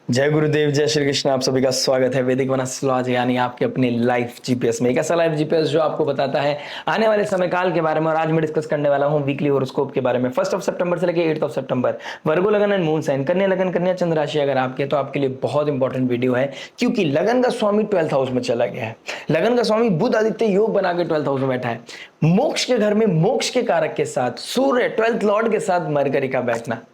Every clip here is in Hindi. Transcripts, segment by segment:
जय गुरुदेव, जय श्री कृष्ण। आप सभी का स्वागत है वैदिक वन एस्ट्रोलॉजी यानी आपके अपने लाइफ जीपीएस में। एक ऐसा लाइफ जीपीएस जो आपको बताता है आने वाले समय काल के बारे में। और आज मैं डिस्कस करने वाला हूं वीकली हॉरोस्कोप के बारे में। 1 सितंबर से लेकर 8 सितंबर। वर्गो लगन एंड मून साइन, कन्या लगन, कन्या चंद्र राशि अगर आपके, तो आपके लिए बहुत इंपॉर्टेंट वीडियो है, क्योंकि लगन का स्वामी 12th हाउस में चला गया है। लगन का स्वामी बुध आदित्य योग बना के 12th हाउस में बैठा है। मोक्ष के घर में मोक्ष के कारक के साथ सूर्य 12th लॉर्ड के साथ मरकरी का बैठना,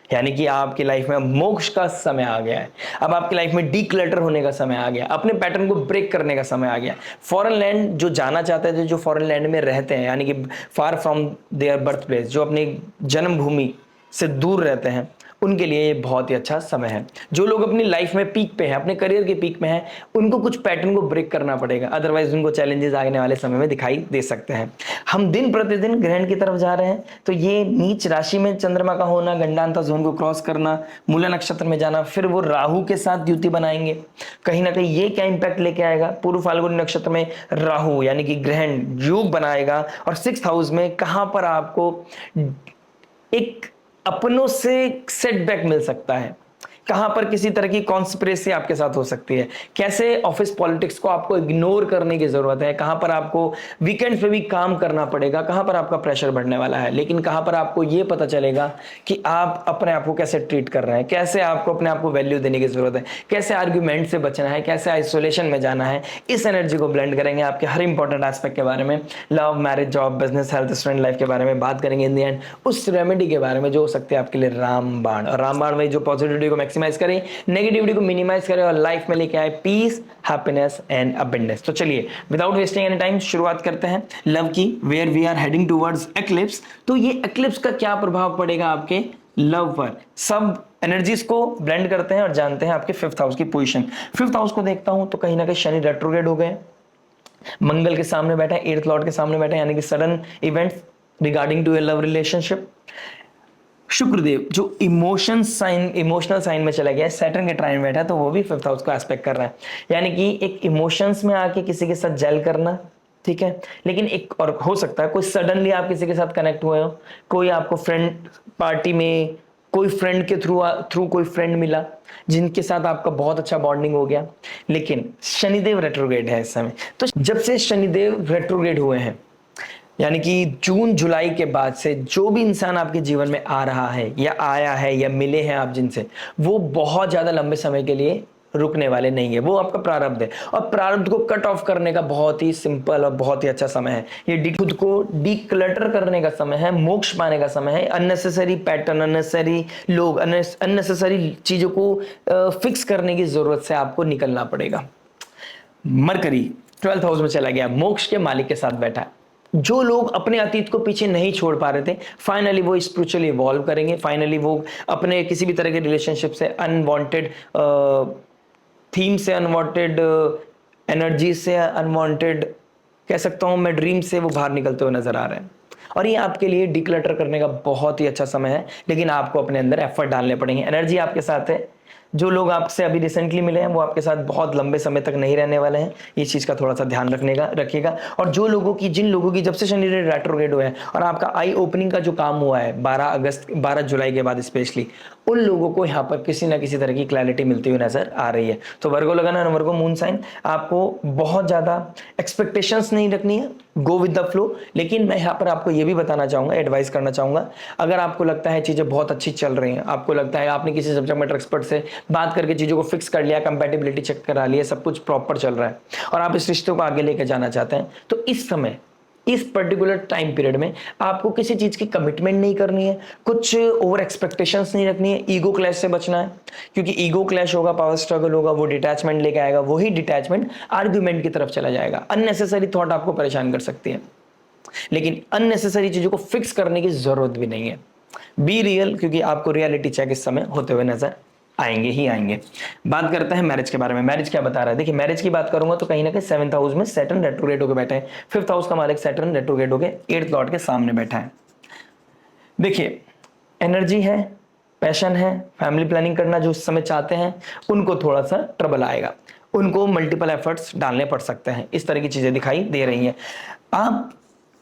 यानी कि आपकी लाइफ में मोक्ष का समय आ गया है। अब आपकी लाइफ में डीक्लटर होने का समय आ गया, अपने पैटर्न को ब्रेक करने का समय आ गया। फॉरेन लैंड जो जाना चाहते थे, जो फॉरेन लैंड में रहते हैं, यानी कि far from there birth place, जो अपनी जन्मभूमि से दूर रहते हैं, उनके लिए ये बहुत ही अच्छा समय है। जो लोग अपनी लाइफ में पीक पे हैं, अपने करियर के पीक में हैं, उनको कुछ पैटर्न को ब्रेक करना पड़ेगा, अदरवाइज उनको चैलेंजेस आने वाले समय में दिखाई दे सकते हैं। हम दिन प्रतिदिन ग्रहण की तरफ जा रहे हैं, तो ये नीच राशि में चंद्रमा का होना, गंडांता जोन को क्रॉस करना, मूला नक्षत्र में जाना, फिर वो राहु के साथ युति बनाएंगे। कहीं ना कहीं ये क्या इंपैक्ट लेके आएगा, पूर्व फाल्गुनी नक्षत्र में राहु यानी कि ग्रहण योग बनाएगा, और 6th हाउस में कहां पर आपको एक अपनों से सेटबैक मिल सकता है, कहां पर किसी तरह की कॉन्स्पिरेसी आपके साथ हो सकती है, कैसे ऑफिस पॉलिटिक्स को आपको इग्नोर करने की जरूरत है, कहां पर आपको वीकेंड पे भी काम करना पड़ेगा, कहां पर आपका प्रेशर बढ़ने वाला है, लेकिन कहां पर आपको यह पता चलेगा कि आप अपने आप को कैसे ट्रीट कर रहे हैं, कैसे आपको अपने आप को वैल्यू देने की जरूरत है, कैसे आर्ग्यूमेंट से बचना है, कैसे आइसोलेशन में जाना है। इस एनर्जी को ब्लेंड करेंगे, आपके हर इंपॉर्टेंट एस्पेक्ट के बारे में, love, marriage, job, business, health, student life के बारे में बात करेंगे। इन द एंड उस रेमेडी के बारे में जो हो सकते हैं आपके लिए रामबाण, और रामबाण में जो पॉजिटिविटी को मैक्सिमाइज करें, नेगेटिविटी को मिनिमाइज करें, और लाइफ में लेके आए पीस, हैप्पीनेस एंड अबंडेंस। तो चलिए विदाउट वेस्टिंग एनी टाइम शुरुआत करते हैं लव की, where we are heading towards eclipse. तो ये एक्लिप्स का क्या प्रभाव पड़ेगा आपके लव पर, सब एनर्जीज को ब्लेंड करते हैं और जानते हैं आपके 5th हाउस की पोजीशन। 5th हाउस को देखता हूं तो कहीं ना कहीं शनि रेट्रोग्रेड हो गए, मंगल के सामने बैठा है, 8th लॉर्ड के सामने बैठा है, यानी कि sudden events regarding to a love relationship. Shukradev जो इमोशनल साइन में चला गया है, सैटर्न के ट्राइन में बैठा है, तो वो भी 5th हाउस को एस्पेक्ट कर रहा है, यानी कि एक इमोशंस में आके किसी के साथ जेल करना, ठीक है। लेकिन एक और हो सकता है कोई सडनली आप किसी के साथ कनेक्ट हुए हो, कोई आपको फ्रेंड पार्टी में कोई फ्रेंड के थ्रू कोई फ्रेंड मिला जिनके साथ आपका बहुत अच्छा बॉन्डिंग हो गया, लेकिन शनिदेव रेट्रोग्रेड है इस समय। तो जब से शनिदेव रेट्रोग्रेड हुए हैं, यानी कि जून जुलाई के बाद से जो भी इंसान आपके जीवन में आ रहा है या आया है या मिले हैं आप जिनसे, वो बहुत ज्यादा लंबे समय के लिए रुकने वाले नहीं है। वो आपका प्रारब्ध है, और प्रारब्ध को कट ऑफ करने का बहुत ही सिंपल और बहुत ही अच्छा समय है। ये खुद को डीक्लटर करने का समय है, मोक्ष पाने का समय है। अननेसेसरी पैटर्न, अननेसेसरी लोग, अननेसेसरी चीजों को फिक्स करने की जरूरत से आपको निकलना पड़ेगा। मरकरी 12th हाउस में चला गया, मोक्ष के मालिक के साथ बैठा है। जो लोग अपने अतीत को पीछे नहीं छोड़ पा रहे थे, फाइनली वो स्पिरिचुअली इवॉल्व करेंगे। फाइनली वो अपने किसी भी तरह के रिलेशनशिप से, अनवांटेड थीम से, अनवांटेड एनर्जी से, अनवांटेड कह सकता हूं मैं ड्रीम से, वो बाहर निकलते हुए नजर आ रहे हैं। और ये आपके लिए डिक्लटर करने का बहुत ही अच्छा समय है, लेकिन आपको अपने अंदर एफर्ट डालने पड़ेंगे। एनर्जी आपके साथ है। जो लोग आपसे अभी रिसेंटली मिले हैं वो आपके साथ बहुत लंबे समय तक नहीं रहने वाले हैं, ये चीज का थोड़ा सा ध्यान रखिएगा। और जिन लोगों की जब से शनि रेट्रोग्रेड हुआ है और आपका आई ओपनिंग का जो काम हुआ है 12 जुलाई के बाद स्पेशली, उन लोगों को यहाँ पर किसी ना किसी तरह की क्लैरिटी मिलती हुई नजर आ रही है। तो वर्गो लगाना और वर्गो मून साइन, आपको बहुत ज्यादा एक्सपेक्टेशंस नहीं रखनी है, गो विद द फ्लो। लेकिन मैं यहाँ पर आपको ये भी बताना चाहूंगा, एडवाइस करना चाहूंगा, अगर आपको लगता है चीजें बहुत अच्छी चल रही हैं, आपको लगता है आपने किसी सब्जेक्ट मैटर एक्सपर्ट से बात करके चीजों को फिक्स कर लिया, कंपैटिबिलिटी चेक करा लिया, सब कुछ प्रॉपर चल रहा है, और आप इस रिश्ते को आगे लेकर जाना चाहते हैं, तो इस समय, इस पर्टिकुलर टाइम पीरियड में आपको किसी चीज की कमिटमेंट नहीं करनी है, कुछ ओवर एक्सपेक्टेशंस नहीं रखनी है, ईगो क्लैश से बचना है। क्योंकि ईगो क्लैश होगा, पावर स्ट्रगल होगा, वो डिटैचमेंट लेके आएगा, वही डिटैचमेंट आर्ग्यूमेंट की तरफ चला जाएगा। अननेसेसरी थॉट आपको परेशान कर सकती है, लेकिन अननेसेसरी चीजों को फिक्स करने की जरूरत भी नहीं है। बी रियल, क्योंकि आपको रियलिटी चेक इस समय होते हुए नजर आएंगे ही आएंगे। बात करते हैं मैरिज के बारे में। मैरिज क्या बता रहा है, देखिए मैरिज की बात करूंगा तो कहीं ना कहीं 7th हाउस में सैटर्न रेट्रोग्रेड होकर बैठा है। 5th हाउस का मालिक सैटर्न रेट्रोग्रेड होकर 8th लॉर्ड के सामने बैठा है। देखिए एनर्जी है, पैशन है, फैमिली प्लानिंग करना जो इस समय चाहते हैं, उनको थोड़ा सा ट्रबल आएगा, उनको मल्टीपल एफर्ट्स डालने पड़ सकते हैं, इस तरह की चीजें दिखाई दे रही हैं। आप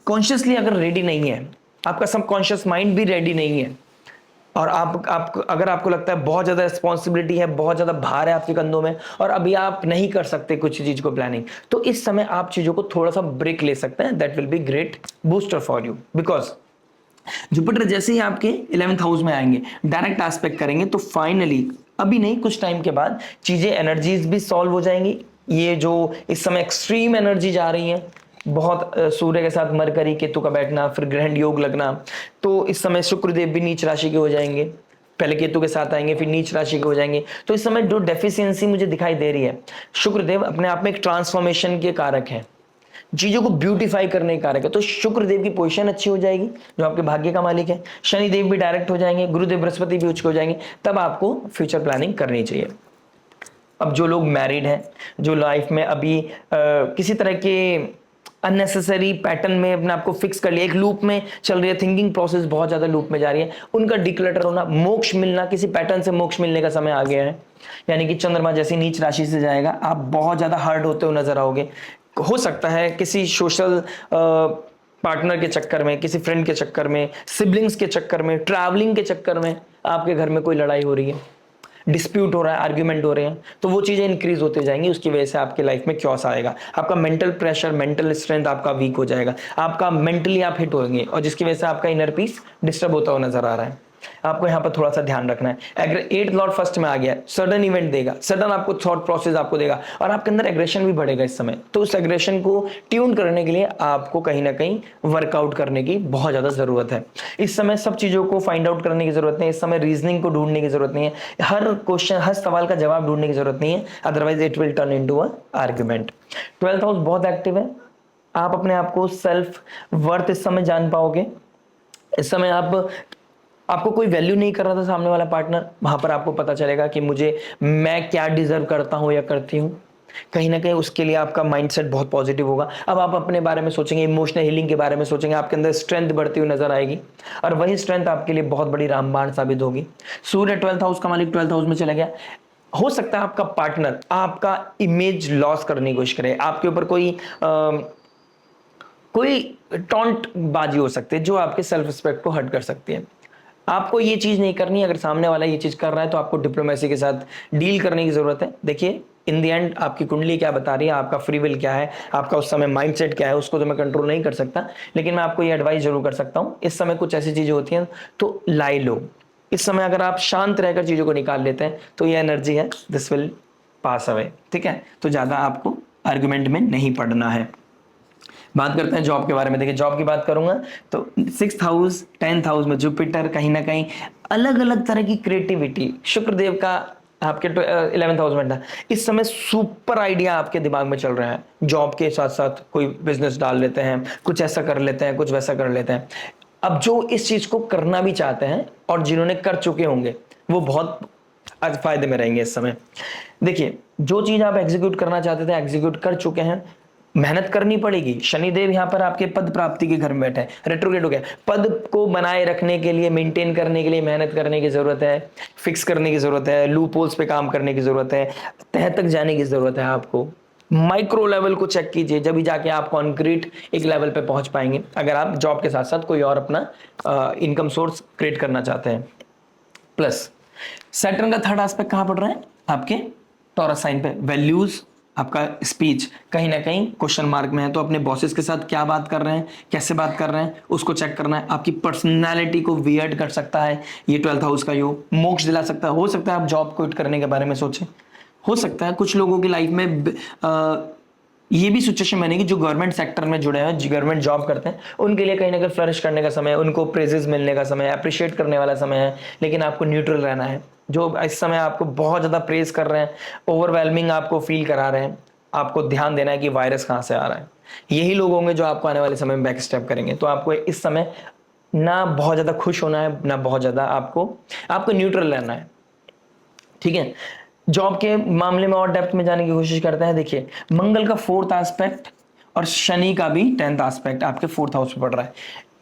कॉन्शियसली अगर रेडी नहीं है, आपका सबकॉन्शियस माइंड भी रेडी नहीं है, और आप अगर आपको लगता है बहुत ज़्यादा रिस्पॉन्सिबिलिटी है, बहुत ज़्यादा भार है आपके कंधों में और अभी आप नहीं कर सकते कुछ चीज़ को प्लानिंग, तो इस समय आप चीज़ों को थोड़ा सा ब्रेक ले सकते हैं। That will be great booster for you, because Jupiter जैसे ही आपके 11th हाउस में आएंगे, डायरेक्ट एस्पेक्ट करेंगे, तो फाइनली अभी नहीं कुछ टाइम के बाद चीज़ें एनर्जीज भी सॉल्व हो जाएंगी। ये जो इस समय एक्सट्रीम एनर्जी जा रही है, बहुत सूर्य के साथ मरकरी केतु का बैठना, फिर ग्रहण योग लगना, तो इस समय शुक्रदेव भी नीच राशि के हो जाएंगे, पहले केतु के साथ आएंगे फिर नीच राशि के हो जाएंगे। तो इस समय जो डेफिशिएंसी मुझे दिखाई दे रही है, शुक्रदेव अपने आप में एक ट्रांसफॉर्मेशन के कारक है, चीजों को ब्यूटीफाई करने के कारक है। तो शुक्रदेव की पोजीशन अच्छी हो जाएगी जो आपके भाग्य का मालिक है, शनिदेव भी डायरेक्ट हो जाएंगे, गुरुदेव बृहस्पति भी उच्च हो जाएंगे, तब आपको फ्यूचर प्लानिंग करनी चाहिए। अब जो लोग मैरिड हैं, जो लाइफ में अभी किसी तरह के अननेसेसरी पैटर्न में अपने आपको फिक्स कर लिया, एक लूप में चल रही है, थिंकिंग प्रोसेस बहुत ज्यादा लूप में जा रही है, उनका डिक्लटर होना, मोक्ष मिलना, किसी पैटर्न से मोक्ष मिलने का समय आ गया है। यानी कि चंद्रमा जैसी नीच राशि से जाएगा, आप बहुत ज्यादा हर्ट होते हुए नजर आओगे। हो सकता है किसी सोशल पार्टनर के चक्कर में, किसी फ्रेंड के चक्कर में, सिबलिंग्स के चक्कर में, ट्रैवलिंग के चक्कर में आपके घर में कोई लड़ाई हो रही है, डिस्प्यूट हो रहा है, आर्ग्यूमेंट हो रहे हैं, तो वो चीजें इंक्रीज होते जाएंगी, उसकी वजह से आपकी लाइफ में क्योस आएगा, आपका मेंटल प्रेशर, मेंटल स्ट्रेंथ आपका वीक हो जाएगा, आपका मेंटली आप हिट होंगे, और जिसकी वजह से आपका इनर पीस डिस्टर्ब होता हुआ नजर आ रहा है। आपको यहाँ पर थोड़ा सा ध्यान रखना है। अगर 8th लॉर्ड फर्स्ट में आ गया, सडन इवेंट देगा, सडन आपको थॉट प्रोसेस आपको देगा, और आपके अंदर एग्रेशन भी बढ़ेगा इस समय। तो उस एग्रेशन को ट्यून करने के लिए आपको कहीं ना कहीं वर्कआउट करने की बहुत ज्यादा जरूरत है। इस समय सब चीजों को फाइंड आउट करने की जरूरत नहीं है, इस समय रीजनिंग को ढूंढने की जरूरत नहीं है, हर क्वेश्चन, हर सवाल का जवाब ढूंढने की जरूरत नहीं है, otherwise it will turn into a argument. 12th house बहुत एक्टिव है, आप अपने आप को सेल्फ वर्थ इस समय जान पाओगे। इस समय आपको कोई वैल्यू नहीं कर रहा था सामने वाला पार्टनर, वहां पर आपको पता चलेगा कि मैं क्या डिजर्व करता हूं या करती हूं। कहीं ना कहीं उसके लिए आपका माइंडसेट बहुत पॉजिटिव होगा। अब आप अपने बारे में सोचेंगे, इमोशनल हीलिंग के बारे में सोचेंगे, आपके अंदर स्ट्रेंथ बढ़ती हुई नजर आएगी, और वही स्ट्रेंथ आपके लिए बहुत बड़ी रामबाण साबित होगी। सूर्य 12th हाउस का मालिक 12th हाउस में चला गया, हो सकता है आपका पार्टनर आपका इमेज लॉस करने की कोशिश करे, आपके ऊपर कोई टॉन्ट बाजी हो सकती है जो आपके सेल्फ रिस्पेक्ट को हर्ट कर सकती है। आपको ये चीज नहीं करनी। अगर सामने वाला ये चीज कर रहा है तो आपको डिप्लोमेसी के साथ डील करने की जरूरत है। देखिए इन द एंड आपकी कुंडली क्या बता रही है, आपका फ्री विल क्या है, आपका उस समय माइंडसेट क्या है, उसको तो मैं कंट्रोल नहीं कर सकता, लेकिन मैं आपको ये एडवाइस जरूर कर सकता हूं। इस समय कुछ ऐसी चीजें होती हैं तो लाई लो। इस समय अगर आप शांत रहकर चीजों को निकाल लेते हैं तो ये एनर्जी है, दिस विल पास अवे। ठीक है, तो ज्यादा आपको आर्गुमेंट में नहीं पड़ना है। बात करते हैं जॉब के बारे में। देखिए जॉब की बात करूंगा तो 6th हाउस 10th हाउस में जुपिटर कहीं ना कहीं अलग अलग तरह की क्रिएटिविटी, शुक्रदेव का आपके 11th हाउस में था, इस समय सुपर आइडिया आपके दिमाग में चल रहा है। जॉब के साथ साथ कोई बिजनेस डाल लेते हैं, कुछ ऐसा कर लेते हैं, कुछ वैसा कर लेते हैं। अब जो इस चीज को करना भी चाहते हैं और जिन्होंने कर चुके होंगे वो बहुत आज फायदे में रहेंगे इस समय। देखिए जो चीज आप एग्जीक्यूट करना चाहते थे एग्जीक्यूट कर चुके हैं, मेहनत करनी पड़ेगी। शनिदेव यहाँ पर आपके पद प्राप्ति के घर में बैठे हैं, रेट्रोग्रेड हो गया। पद को बनाए रखने के लिए, मेंटेन करने के लिए मेहनत करने की जरूरत है, फिक्स करने की जरूरत है, लूप होल्स पे काम करने की जरूरत है, तह तक जाने की जरूरत है। आपको माइक्रो लेवल को चेक कीजिए, जब भी जाके आप कॉन्क्रीट एक लेवल पे पहुंच पाएंगे, अगर आप जॉब के साथ साथ कोई और अपना इनकम सोर्स क्रिएट करना चाहते हैं। प्लस सैटर्न का थर्ड एस्पेक्ट कहां पड़ रहा है आपके टॉरस साइन पे। वैल्यूज, आपका स्पीच कहीं ना कहीं क्वेश्चन मार्क में है, तो अपने बॉसेस के साथ क्या बात कर रहे हैं, कैसे बात कर रहे हैं, उसको चेक करना है। आपकी पर्सनालिटी को वियर्ड कर सकता है ये 12th हाउस का योग, मोक्ष दिला सकता है। हो सकता है आप जॉब क्विट करने के बारे में सोचें, हो सकता है कुछ लोगों की लाइफ में ये भी सिचुएशन बनेगी जो गवर्नमेंट सेक्टर में जुड़े हैं, गवर्नमेंट जॉब करते हैं, उनके लिए कहीं ना कहीं फ्लरिश करने का समय, उनको प्रेजेस मिलने का समय, अप्रिशिएट करने वाला समय है। लेकिन आपको न्यूट्रल रहना है। जो इस समय आपको बहुत ज्यादा प्रेज कर रहे हैं, ओवरवेलमिंग आपको फील करा रहे हैं, आपको ध्यान देना है कि वायरस कहां से आ रहा है। यही लोग होंगे जो आपको आने वाले समय में बैक स्टेप करेंगे। तो आपको इस समय ना बहुत ज्यादा खुश होना है, ना बहुत ज्यादा आपको न्यूट्रल रहना है। ठीक है, जॉब के मामले में और डेप्थ में जाने की कोशिश करते हैं। देखिए मंगल का 4th एस्पेक्ट और शनि का भी 10th एस्पेक्ट आपके 4th हाउस में पड़ रहा है।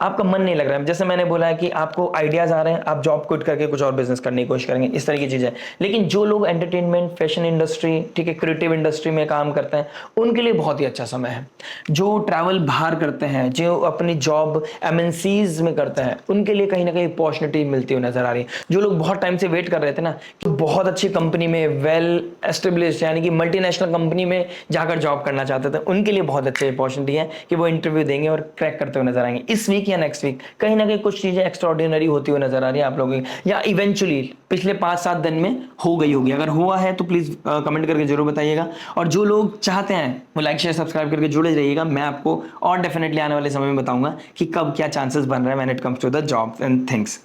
आपका मन नहीं लग रहा है। जैसे मैंने बोला है कि आपको आइडियाज आ रहे हैं, आप जॉब क्विट करके कुछ और बिजनेस करने की कोशिश करेंगे, इस तरह की चीजें। लेकिन जो लोग एंटरटेनमेंट, फैशन इंडस्ट्री, ठीक है, क्रिएटिव इंडस्ट्री में काम करते हैं, उनके लिए बहुत ही अच्छा समय है। जो ट्रैवल बाहर करते हैं, जो अपनी जॉब एमएनसीज में करते हैं, उनके लिए कहीं ना कहीं अपॉर्चुनिटी मिलती हुई नजर आ रही है। जो लोग बहुत टाइम से वेट कर रहे थे ना, तो बहुत अच्छी कंपनी में, वेल एस्टेब्लिश्ड यानी कि मल्टीनेशनल कंपनी में जाकर जॉब करना चाहते थे, उनके लिए बहुत अच्छी अपॉर्चुनिटी है कि वो इंटरव्यू देंगे और क्रैक करते हुए नजर आएंगे। इस वीक या नेक्स्ट वीक कहीं ना कहीं कुछ चीजें एक्स्ट्राऑर्डिनरी होती हुई नजर आ रही है आप लोगों की, या इवेंचुअली पिछले 5-7 दिन में हो गई होगी। अगर हुआ है तो प्लीज कमेंट करके जरूर बताइएगा। और जो लोग चाहते हैं वो लाइक शेयर सब्सक्राइब करके जुड़े रहिएगा। मैं आपको और डेफिनेटली आने वाले समय में बताऊंगा कि कब क्या चांसेस बन रहे हैं when it comes to the job and things.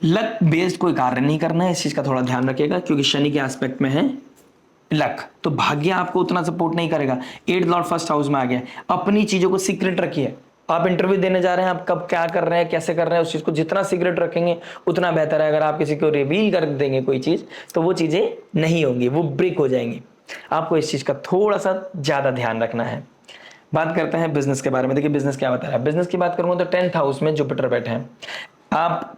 Luck based कोई कार्य नहीं करना है, इस चीज का थोड़ा ध्यान रखिएगा, क्योंकि शनि के एस्पेक्ट में है लक, तो भाग्य आपको उतना सपोर्ट नहीं करेगा। 8th लॉर्ड फर्स्ट हाउस में आ गया। अपनी चीजों को सीक्रेट रखिए। आप इंटरव्यू देने जा रहे हैं, आप कब क्या कर रहे हैं, कैसे कर रहे हैं, उस चीज को जितना सीक्रेट रखेंगे उतना बेहतर है। अगर आप किसी को रिवील कर देंगे कोई चीज, तो वो चीजें नहीं होंगी, वो ब्रेक हो जाएंगी। आपको इस चीज का थोड़ा सा ज्यादा ध्यान रखना है। बात करते हैं बिजनेस के बारे में। देखिए बिजनेस क्या बता रहा है। बिजनेस की बात करूंगा तो 10th हाउस में जुपिटर बैठे हैं। आप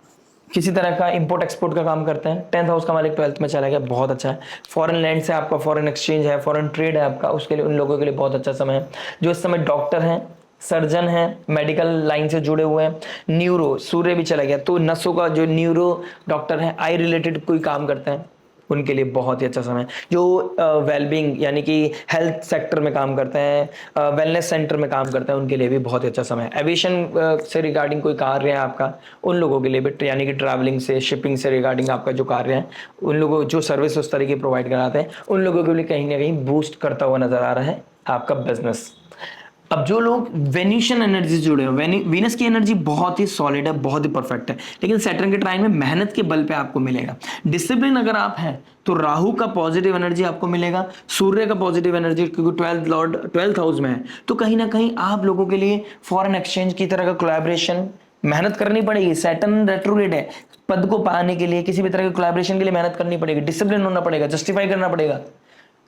किसी तरह का इंपोर्ट एक्सपोर्ट का काम करते हैं, 10th हाउस का मालिक 12th में चला गया, बहुत अच्छा है। फॉरेन लैंड से आपका फॉरेन एक्सचेंज है, फॉरेन ट्रेड है आपका, उसके लिए उन लोगों के लिए बहुत अच्छा समय है। जो इस समय डॉक्टर हैं, सर्जन हैं, मेडिकल लाइन से जुड़े हुए हैं, न्यूरो, सूर्य भी चला गया, तो नसों का जो न्यूरो डॉक्टर है, आई रिलेटेड कोई काम करते हैं, उनके लिए बहुत ही अच्छा समय है। जो वेलबींग यानी कि हेल्थ सेक्टर में काम करते हैं, वेलनेस सेंटर में काम करते हैं, उनके लिए भी बहुत ही अच्छा समय है। एविएशन से रिगार्डिंग कोई कार्य है आपका, उन लोगों के लिए भी, यानी कि ट्रैवलिंग से, शिपिंग से रिगार्डिंग आपका जो कार्य है, उन लोगों जो सर्विस उस तरीके प्रोवाइड कराते हैं, उन लोगों के लिए कहीं ना कहीं बूस्ट करता हुआ नजर आ रहा है आपका बिजनेस। अब जो लोग वेन्यूशियन एनर्जी से जुड़े हो, वीनस की एनर्जी बहुत ही सॉलिड है, बहुत ही परफेक्ट है, लेकिन सैटर्न के ट्राइन में मेहनत के बल पे आपको मिलेगा। डिसिप्लिन अगर आप हैं तो राहु का पॉजिटिव एनर्जी आपको मिलेगा, सूर्य का पॉजिटिव एनर्जी, क्योंकि 12th लॉर्ड 12th हाउस में है, तो कहीं ना कहीं आप लोगों के लिए फॉरेन एक्सचेंज की तरह का कोलैबोरेशन, मेहनत करनी पड़ेगी। सैटर्न रेट्रोग्रेड है, पद को पाने के लिए, किसी भी तरह के कोलैबोरेशन के लिए मेहनत करनी पड़ेगी, डिसिप्लिन होना पड़ेगा, जस्टिफाई करना पड़ेगा,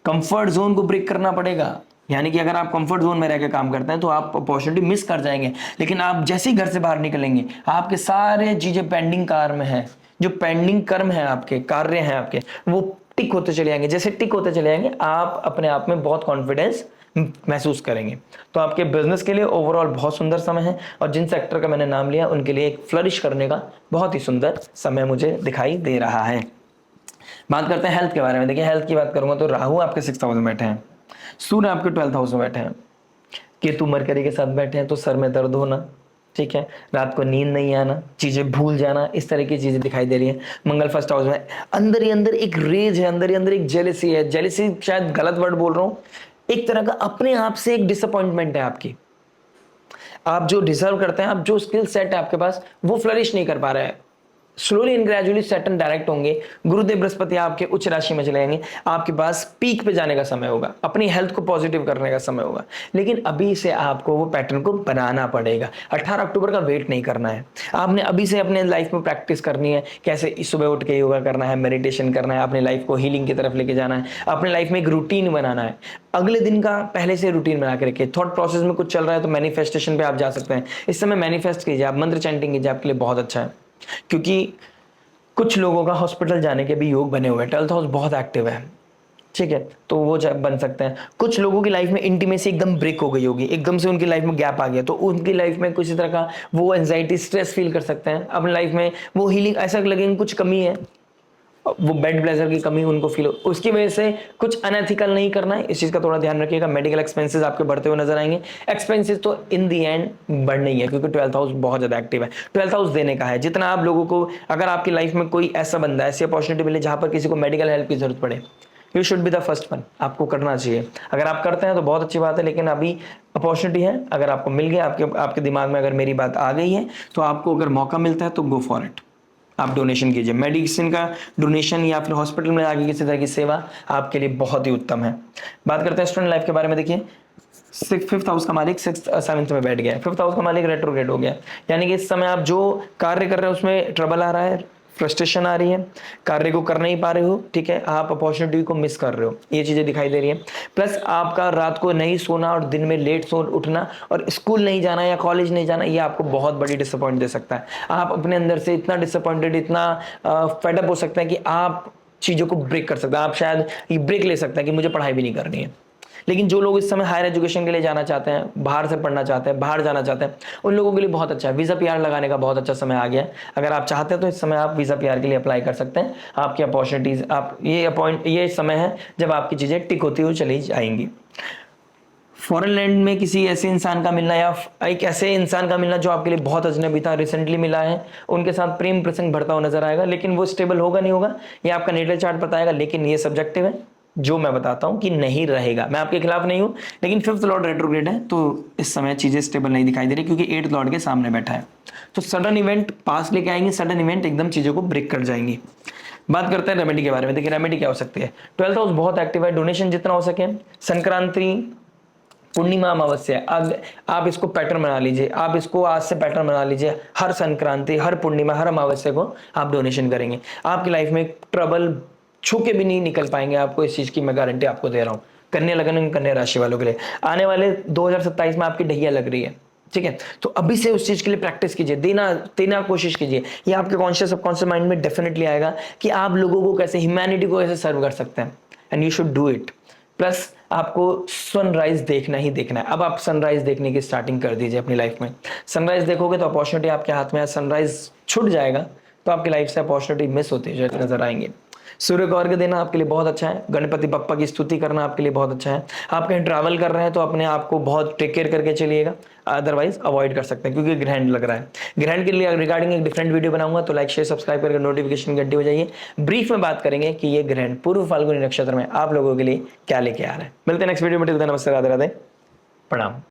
कंफर्ट जोन को ब्रेक करना पड़ेगा। यानी कि अगर आप कंफर्ट जोन में रह के काम करते हैं तो आप अपॉर्चुनिटी मिस कर जाएंगे, लेकिन आप जैसे ही घर से बाहर निकलेंगे, आपके सारे चीजें पेंडिंग कार्य में है, जो पेंडिंग कर्म है आपके, कार्य हैं आपके, वो टिक होते चले जाएंगे। जैसे टिक होते चले जाएंगे, आप अपने आप में बहुत कॉन्फिडेंस महसूस करेंगे। तो आपके बिजनेस के लिए ओवरऑल बहुत सुंदर समय है, और जिन सेक्टर का मैंने नाम लिया उनके लिए एक फ्लरिश करने का बहुत ही सुंदर समय मुझे दिखाई दे रहा है। बात करते हैं हेल्थ के बारे में। देखिए हेल्थ की बात करूंगा तो राहु आपके 6th हाउस में बैठे हैं, सूर्य आपके 12th हाउस में बैठे हैं, केतु मरकरी के साथ बैठे हैं, तो सर में दर्द होना, ठीक है, रात को नींद नहीं आना, चीजें भूल जाना, इस तरह की चीजें दिखाई दे रही है। मंगल फर्स्ट हाउस में, अंदर ही अंदर एक रेज है, अंदर ही अंदर एक जेलेसी है। जेलेसी शायद गलत वर्ड बोल रहा हूं, एक तरह का अपने आप से एक डिसअपॉइंटमेंट है आपकी। आप जो डिजर्व करते हैं, आप जो स्किल सेट है आपके पास, वो फ्लरिश नहीं कर पा रहा है। Slowly and gradually Saturn direct होंगे, गुरुदेव बृहस्पति आपके उच्च राशि में चले जाएंगे, आपके पास पीक पे जाने का समय होगा, अपनी हेल्थ को पॉजिटिव करने का समय होगा। लेकिन अभी से आपको वो पैटर्न को बनाना पड़ेगा। 18 अक्टूबर का वेट नहीं करना है, आपने अभी से अपने लाइफ में प्रैक्टिस करनी है। कैसे सुबह उठ के योगा करना है, मेडिटेशन करना है, अपनी लाइफ को हीलिंग की तरफ लेके जाना है, अपने लाइफ में एक रूटीन बनाना है। अगले दिन का पहले से रूटीन बना के रखिए। थॉट प्रोसेस में कुछ चल रहा है तो मैनिफेस्टेशन पे आप जा सकते हैं। इस समय मैनिफेस्ट कीजिए, आप मंत्र चैंटिंग कीजिए, आपके लिए बहुत अच्छा है। क्योंकि कुछ लोगों का हॉस्पिटल जाने के भी योग बने हुए हैं, 12th हाउस बहुत एक्टिव है, ठीक है, तो वो बन सकते हैं। कुछ लोगों की लाइफ में इंटीमेसी एकदम ब्रेक हो गई होगी, एकदम से उनकी लाइफ में गैप आ गया, तो उनकी लाइफ में किसी तरह का वो एंजाइटी, स्ट्रेस फील कर सकते हैं अपनी लाइफ में। वो हीलिंग ऐसा लगेगा कुछ कमी है, वो बेड ब्लेजर की कमी उनको फील हो, उसकी वजह से कुछ अनएथिकल नहीं करना है, इस चीज का थोड़ा ध्यान रखिएगा। मेडिकल एक्सपेंसेस आपके बढ़ते हुए नजर आएंगे। एक्सपेंसेस तो इन दी एंड बढ़ने ही है, क्योंकि 12th हाउस बहुत ज्यादा एक्टिव है। 12th हाउस देने का है। जितना आप लोगों को, अगर आपकी लाइफ में कोई ऐसा बंदा, ऐसी अपॉर्चुनिटी मिले जहां पर किसी को मेडिकल हेल्प की जरूरत पड़े, you should be the first one, आपको करना चाहिए। अगर आप करते हैं तो बहुत अच्छी बात है, लेकिन अभी अपॉर्चुनिटी है, अगर आपको मिल गया, आपके दिमाग में अगर मेरी बात आ गई है, तो आपको अगर मौका मिलता है तो गो फॉर इट, आप डोनेशन कीजिए। मेडिसिन का डोनेशन या फिर हॉस्पिटल में आगे किसी तरह की सेवा आपके लिए बहुत ही उत्तम है। बात करते हैं स्टूडेंट लाइफ के बारे में। देखिए 5th हाउस का मालिक 7th में बैठ गया है, 5th हाउस का मालिक रेट्रोग्रेड हो गया, यानी कि इस समय आप जो कार्य कर रहे हैं उसमें ट्रबल आ रहा है, फ्रस्ट्रेशन आ रही है, कार्य को कर नहीं पा रहे हो, ठीक है, आप अपॉर्चुनिटी को मिस कर रहे हो, ये चीजें दिखाई दे रही है। प्लस आपका रात को नहीं सोना और दिन में लेट सो उठना और स्कूल नहीं जाना या कॉलेज नहीं जाना, ये आपको बहुत बड़ी डिसअपॉइंट दे सकता है। आप अपने अंदर से इतना डिसअपॉइंटेड, इतना फेडअप हो सकता है कि आप चीजों को ब्रेक कर सकते हैं। आप शायद ये ब्रेक ले सकते हैं कि मुझे पढ़ाई भी नहीं करनी है। लेकिन जो लोग इस समय हायर एजुकेशन के लिए जाना चाहते हैं, बाहर से पढ़ना चाहते हैं, बाहर जाना चाहते हैं, उन लोगों के लिए बहुत अच्छा है। वीज़ा पीआर लगाने का बहुत अच्छा समय आ गया है। अगर आप चाहते हैं तो इस समय आप वीज़ा पीआर के लिए अप्लाई कर सकते हैं। आपकी अपॉर्चुनिटीज़, आप ये समय है जब आपकी चीज़ें टिक होती हुई चली जाएंगी। फॉरेन लैंड में किसी ऐसे इंसान का मिलना या एक ऐसे इंसान का मिलना जो आपके लिए बहुत अजनबी था, रिसेंटली मिला है, उनके साथ प्रेम प्रसंग बढ़ता हुआ नजर आएगा, लेकिन वो स्टेबल होगा नहीं होगा ये आपका नेटल चार्ट बताएगा। लेकिन ये सब्जेक्टिव है, जो मैं बताता हूं कि नहीं रहेगा। मैं आपके खिलाफ नहीं हूं, लेकिन फिफ्थ लॉर्ड रेट्रोग्रेड है तो इस समय चीजें स्टेबल नहीं दिखाई दे रही, क्योंकि एट्थ लॉर्ड के सामने बैठा है। तो सडन इवेंट पास लेके आएंगे, सडन इवेंट एकदम चीजों को ब्रेक कर जाएंगी। बात करते हैं रेमेडी के बारे में। देखिए रेमेडी क्या हो सकती है। 12th हाउस बहुत एक्टिव है, डोनेशन जितना हो सके, संक्रांति, पूर्णिमा, अमावस्या, अब आप इसको पैटर्न बना लीजिए, आप इसको आज से पैटर्न बना लीजिए। हर संक्रांति, हर पूर्णिमा, हर अमावस्या को आप डोनेशन करेंगे, आपकी लाइफ में ट्रबल छू के भी नहीं निकल पाएंगे। आपको इस चीज की मैं गारंटी आपको दे रहा हूं। कन्या लगन, कन्या राशि वालों के लिए आने वाले 2027 में आपकी ढैया लग रही है, ठीक है, तो अभी से उस चीज के लिए प्रैक्टिस कीजिए, देना कोशिश कीजिए। ये आपके कॉन्शियस सबकॉन्शियस माइंड में डेफिनेटली आएगा कि आप लोगों को कैसे, ह्यूमैनिटी को कैसे सर्व कर सकते हैं, and you should do it. Plus आपको सनराइज देखना ही देखना है। अब आप सनराइज देखने की स्टार्टिंग कर दीजिए अपनी लाइफ में। सनराइज देखोगे तो अपॉर्चुनिटी आपके हाथ में है, सनराइज छूट जाएगा तो आपकी लाइफ से अपॉर्चुनिटी मिस होती है नजर आएंगे। सूर्य को अर्घ्य देना आपके लिए बहुत अच्छा है। गणपति बप्पा की स्तुति करना आपके लिए बहुत अच्छा है। आप कहीं ट्रैवल कर रहे हैं तो अपने आप को बहुत टेक केयर करके चलिएगा, अदरवाइज अवॉइड कर सकते हैं, क्योंकि ग्रहण लग रहा है। ग्रहण के लिए रिगार्डिंग एक डिफरेंट वीडियो बनाऊंगा, तो लाइक शेयर सब्सक्राइब करके नोटिफिकेशन घंटी हो जाइए। ब्रीफ में बात करेंगे कि ये ग्रहण पूर्व फाल्गुनी नक्षत्र में आप लोगों के लिए क्या लेके आ रहा है। मिलते हैं नेक्स्ट वीडियो में, नमस्ते, राधे राधे, प्रणाम।